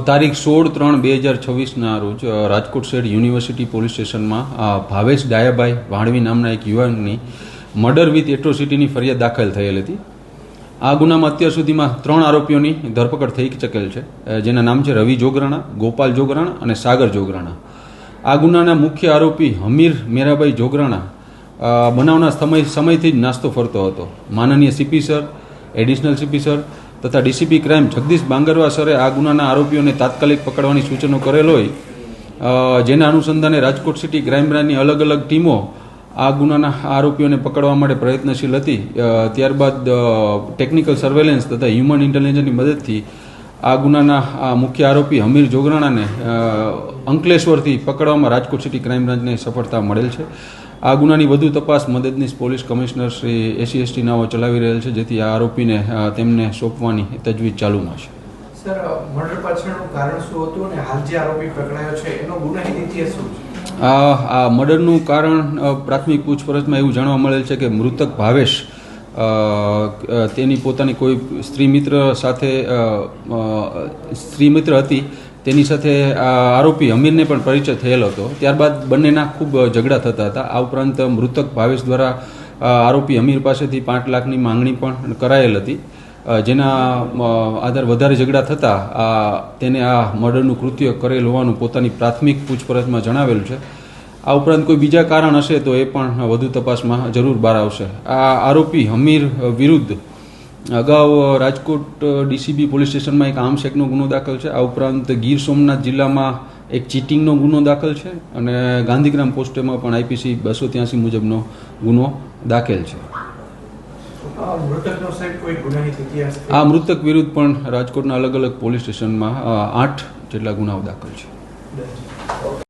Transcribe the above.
તારીખ 16/3/2026ના રોજ રાજકોટ શહેર યુનિવર્સિટી પોલીસ સ્ટેશનમાં ભાવેશ ડાયાભાઈ વાણવી નામના એક યુવાનની મર્ડર વિથ એટ્રોસિટીની ફરિયાદ દાખલ થયેલ હતી. આ ગુનામાં અત્યાર સુધીમાં 3 આરોપીઓની ધરપકડ થઈ ચૂકેલ છે, જેના નામ છે રવિ જોગરાણા, ગોપાલ જોગરાણા અને સાગર જોગરાણા. આ ગુનાના મુખ્ય આરોપી હમીર મેરાભાઈ જોગરાણા બનાવના સમયથી જ નાસ્તો ફરતો હતો. માનનીય CP sir, additional CP sir તથા ડીસીપી ક્રાઇમ જગદીશ બાંગરવા સરે આ ગુનાના આરોપીઓને તાત્કાલિક પકડવાની સૂચનો કરેલ હોય, જેના અનુસંધાને રાજકોટ સિટી ક્રાઇમ બ્રાન્ચની અલગ અલગ ટીમો આ ગુનાના આરોપીઓને પકડવા માટે પ્રયત્નશીલ હતી. ત્યારબાદ ટેકનિકલ સર્વેલન્સ તથા હ્યુમન ઇન્ટેલિજન્સની મદદથી આ ગુનાના મુખ્ય આરોપી હમીર જોગરાણાને અંકલેશ્વરથી પકડવામાં રાજકોટ સિટી ક્રાઇમ બ્રાન્ચને સફળતા મળેલ છે. આ ગુનાની વધુ તપાસ મદદનીશ પોલીસ કમિશનર શ્રી SC/ST નાઓ ચલાવી રહેલ છે, જેથી આ આરોપીને તેમને સોંપવાની તજવીજ ચાલુમાં છે. સર, મર્ડર પાછળનું કારણ શું હતું અને હાલ જે આરોપી પકડાયો છે એનો ગુનાહિત ઇતિહાસ શું છે? આ મર્ડરનું કારણ પ્રાથમિક પૂછપરછમાં એવું જાણવા મળેલ છે કે મૃતક ભાવેશ તેની પોતાની કોઈ સ્ત્રી મિત્ર હતી, તેની સાથે આરોપી હમીરને પણ પરિચય થયેલો હતો. ત્યારબાદ બંનેના ખૂબ ઝઘડા થતા હતા. આ ઉપરાંત મૃતક ભાવેશ દ્વારા આરોપી હમીર પાસેથી 5 લાખની માંગણી પણ કરાયેલ હતી, જેના આધાર વધારે ઝઘડા થતાં તેને આ મર્ડરનું કૃત્ય કરેલ હોવાનું પોતાની પ્રાથમિક પૂછપરછમાં જણાવેલું છે. આ ઉપરાંત કોઈ બીજા કારણ હશે તો એ પણ વધુ તપાસમાં જરૂર બહાર આવશે. આ આરોપી હમીર વિરુદ્ધ અગાઉ રાજકોટ DCB પોલીસ સ્ટેશનમાં એક આર્મ્સ એક્ટનો ગુનો દાખલ છે. આ ઉપરાંત ગીર સોમનાથ જિલ્લામાં એક ચીટિંગનો ગુનો દાખલ છે અને ગાંધીગ્રામ પોસ્ટેમાં પણ IPC 283 મુજબનો ગુનો દાખલ છે. આ મૃતક વિરુદ્ધ પણ રાજકોટના અલગ અલગ પોલીસ સ્ટેશનમાં 8 જેટલા ગુનાઓ દાખલ છે.